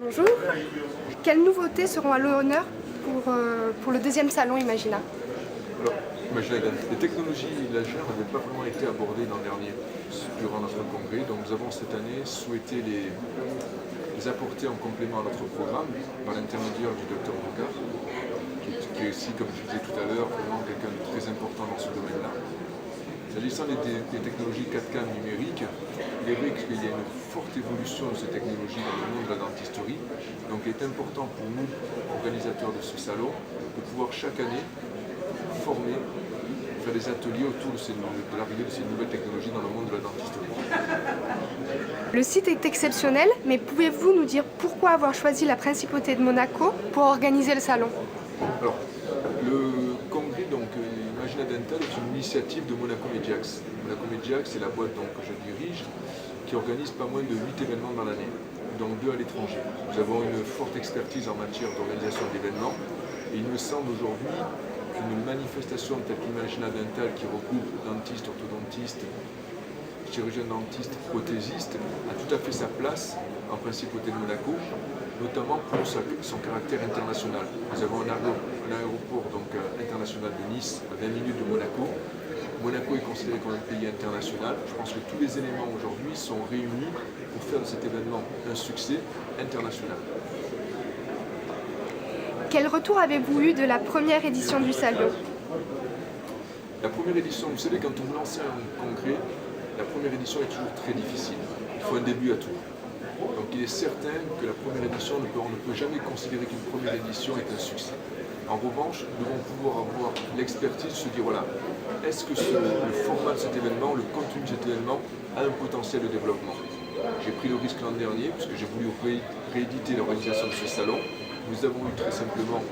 Bonjour. Quelles nouveautés seront à l'honneur pour le deuxième salon Imagina? Alors, Imagina Dental, les technologies laser n'avaient pas vraiment été abordées l'an dernier durant notre congrès, donc nous avons cette année souhaité les apporter en complément à notre programme par l'intermédiaire du Dr Roca, qui est aussi, comme je disais tout à l'heure, vraiment quelqu'un de très important dans ce domaine-là. S'agissant des technologies 4K numériques, il est vrai qu'il y a une forte évolution de ces technologies dans le monde de la dentisterie. Donc il est important pour nous, organisateurs de ce salon, de pouvoir chaque année former, faire des ateliers autour de l'arrivée de ces nouvelles technologies dans le monde de la dentisterie. Le site est exceptionnel, mais pouvez-vous nous dire pourquoi avoir choisi la principauté de Monaco pour organiser le salon? Alors, le congrès Imagina Dental est une initiative de Monaco Mediax. Monaco Mediax, c'est la boîte que je dirige, qui organise pas moins de 8 événements dans l'année, dont 2 à l'étranger. Nous avons une forte expertise en matière d'organisation d'événements, et il me semble aujourd'hui qu'une manifestation telle qu'Imagina Dental, qui regroupe dentistes, orthodontistes, chirurgiens dentistes, prothésistes, a tout à fait sa place en principauté de Monaco, notamment pour son caractère international. Nous avons un aéroport international de Nice, à 20 minutes de Monaco. Monaco est considéré comme un pays international. Je pense que tous les éléments aujourd'hui sont réunis pour faire de cet événement un succès international. Quel retour avez-vous eu de la première édition du salon? La première édition, vous savez, quand on lance un congrès, la première édition est toujours très difficile. Il faut un début à tout. Donc il est certain que la première édition, on ne peut jamais considérer qu'une première édition est un succès. En revanche, nous devons pouvoir avoir l'expertise, se dire voilà, est-ce que le format de cet événement, le contenu de cet événement a un potentiel de développement? J'ai pris le risque l'an dernier, puisque j'ai voulu rééditer l'organisation de ce salon. Nous avons eu très simplement,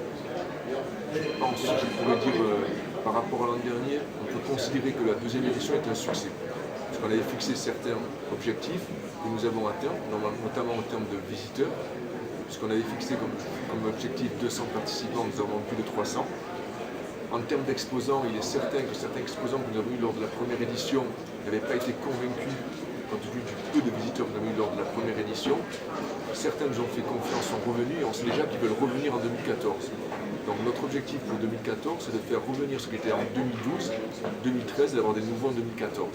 je pense, je pourrais dire, par rapport à l'an dernier, on peut considérer que la deuxième édition est un succès. Parce qu'on avait fixé certains objectifs que nous avons atteints, notamment en termes de visiteurs, puisqu'on avait fixé comme objectif 200 participants, nous avons plus de 300. En termes d'exposants, il est certain que certains exposants que nous avons eu lors de la première édition n'avaient pas été convaincus compte tenu du peu de visiteurs que nous avons eu lors de la première édition. Certains nous ont fait confiance, sont revenus et on sait déjà qu'ils veulent revenir en 2014. Donc notre objectif pour 2014, c'est de faire revenir ce qui était en 2012, 2013 et d'avoir des nouveaux en 2014.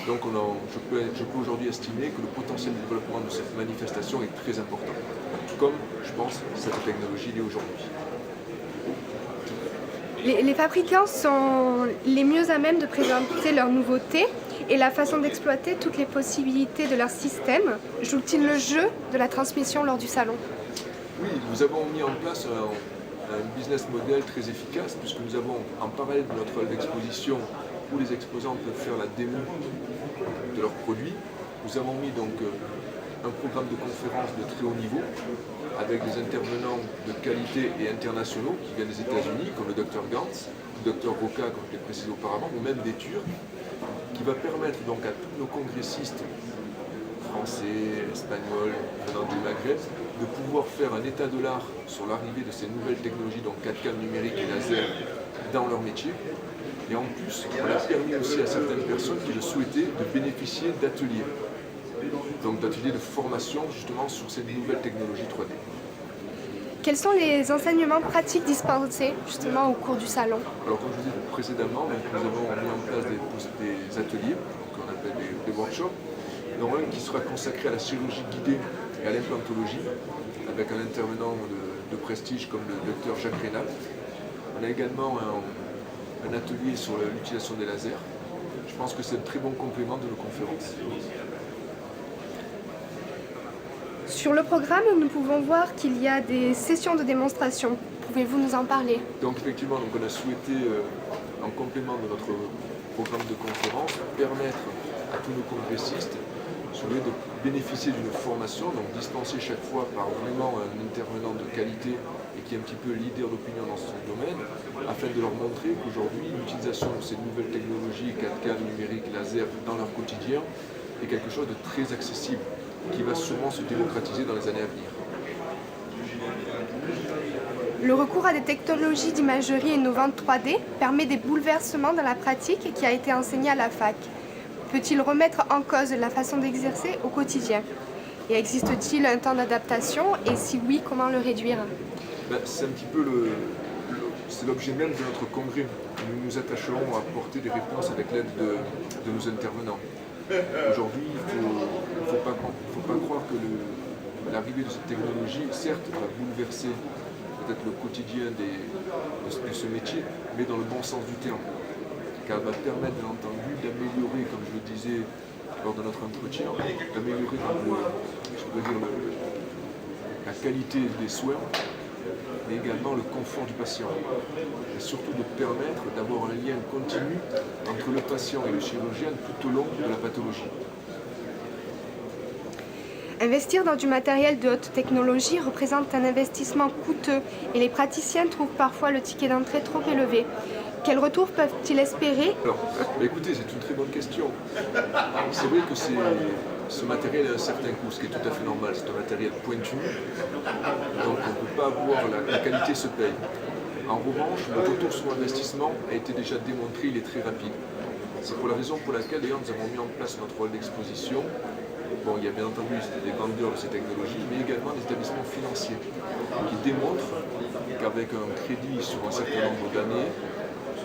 Donc je peux aujourd'hui estimer que le potentiel de développement de cette manifestation est très important, comme je pense cette technologie l'est aujourd'hui. Les fabricants sont les mieux à même de présenter leurs nouveautés et la façon d'exploiter toutes les possibilités de leur système. Joue-t-il le jeu de la transmission lors du salon? Oui, nous avons mis en place un business model très efficace puisque nous avons en parallèle de notre hall d'exposition où les exposants peuvent faire la démo de leurs produits. Nous avons mis un programme de conférences de très haut niveau avec des intervenants de qualité et internationaux qui viennent des États-Unis, comme le Dr Gantz, le Dr Roca, comme je l'ai précisé auparavant, ou même des Turcs, qui va permettre à tous nos congressistes français, espagnols, venant du Maghreb, de pouvoir faire un état de l'art sur l'arrivée de ces nouvelles technologies, donc 4K numérique et laser, dans leur métier. Et en plus, on a permis aussi à certaines personnes qui le souhaitaient de bénéficier d'ateliers. Donc d'ateliers de formation justement sur ces nouvelles technologies 3D. Quels sont les enseignements pratiques dispensés justement au cours du salon? Alors comme je vous disais précédemment, nous avons mis en place des ateliers, qu'on appelle des workshops, dont un qui sera consacré à la chirurgie guidée et à l'implantologie, avec un intervenant de prestige comme le docteur Jacques Rénal. On a également un atelier sur l'utilisation des lasers. Je pense que c'est un très bon complément de nos conférences. Sur le programme, nous pouvons voir qu'il y a des sessions de démonstration. Pouvez-vous nous en parler? Donc effectivement, on a souhaité, en complément de notre programme de conférence, permettre à tous nos congressistes de bénéficier d'une formation, donc dispensée chaque fois par vraiment un intervenant de qualité et qui est un petit peu leader d'opinion dans son domaine, afin de leur montrer qu'aujourd'hui, l'utilisation de ces nouvelles technologies 4K numérique, laser dans leur quotidien est quelque chose de très accessible, qui va sûrement se démocratiser dans les années à venir. Le recours à des technologies d'imagerie innovantes 3D permet des bouleversements dans la pratique qui a été enseignée à la fac. Peut-il remettre en cause la façon d'exercer au quotidien? Et existe-t-il un temps d'adaptation? Et si oui, comment le réduire? C'est un petit peu c'est l'objet même de notre congrès. Nous nous attacherons à apporter des réponses avec l'aide de nos intervenants. Aujourd'hui, il ne faut pas croire que l'arrivée de cette technologie, certes, va bouleverser peut-être le quotidien de ce métier, mais dans le bon sens du terme. Car elle va permettre, bien entendu, d'améliorer, comme je le disais lors de notre entretien, d'améliorer la qualité des soins, mais également le confort du patient. Et surtout de permettre d'avoir un lien continu entre le patient et le chirurgien tout au long de la pathologie. Investir dans du matériel de haute technologie représente un investissement coûteux et les praticiens trouvent parfois le ticket d'entrée trop élevé. Quel retour peuvent-ils espérer? Alors, écoutez, c'est une très bonne question. C'est vrai que ce matériel a un certain coût, ce qui est tout à fait normal. C'est un matériel pointu, donc on ne peut pas avoir la qualité se paye. En revanche, le retour sur investissement a été déjà démontré, il est très rapide. C'est pour la raison pour laquelle d'ailleurs nous avons mis en place notre rôle d'exposition. Bon, il y a bien entendu des vendeurs de ces technologies, mais également des établissements financiers qui démontrent qu'avec un crédit sur un certain nombre d'années,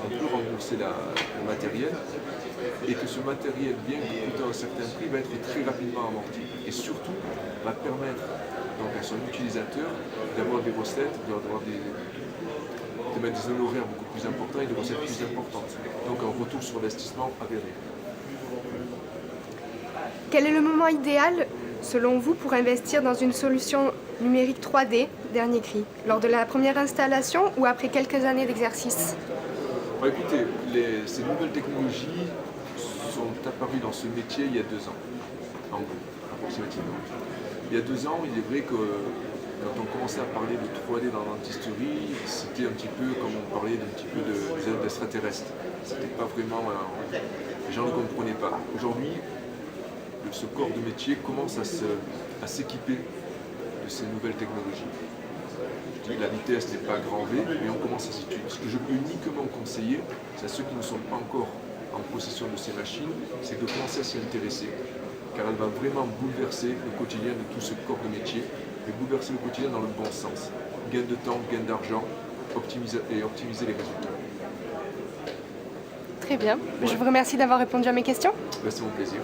on peut rembourser le matériel et que ce matériel, bien que coûtant un certain prix, va être très rapidement amorti et surtout va permettre donc, à son utilisateur d'avoir des recettes, d'avoir des honoraires beaucoup plus importants et des recettes plus importantes. Donc un retour sur investissement avéré. Quel est le moment idéal, selon vous, pour investir dans une solution numérique 3D, dernier cri, lors de la première installation ou après quelques années d'exercice? Bon, écoutez, ces nouvelles technologies sont apparues dans ce métier il y a 2 ans, en gros, approximativement. Il y a 2 ans, il est vrai que quand on commençait à parler de 3D dans la dentisterie, c'était un petit peu comme on parlait d'un petit peu d'extraterrestre. C'était pas vraiment... les gens ne comprenaient pas. Aujourd'hui, ce corps de métier commence à s'équiper de ces nouvelles technologies. Je dis que la vitesse n'est pas grand V, mais on commence à s'y tuer. Ce que je peux uniquement conseiller, c'est à ceux qui ne sont pas encore en possession de ces machines, c'est de commencer à s'y intéresser, car elle va vraiment bouleverser le quotidien de tout ce corps de métier, et bouleverser le quotidien dans le bon sens. Gain de temps, gain d'argent, optimiser les résultats. Très bien. Je vous remercie d'avoir répondu à mes questions. C'est mon plaisir.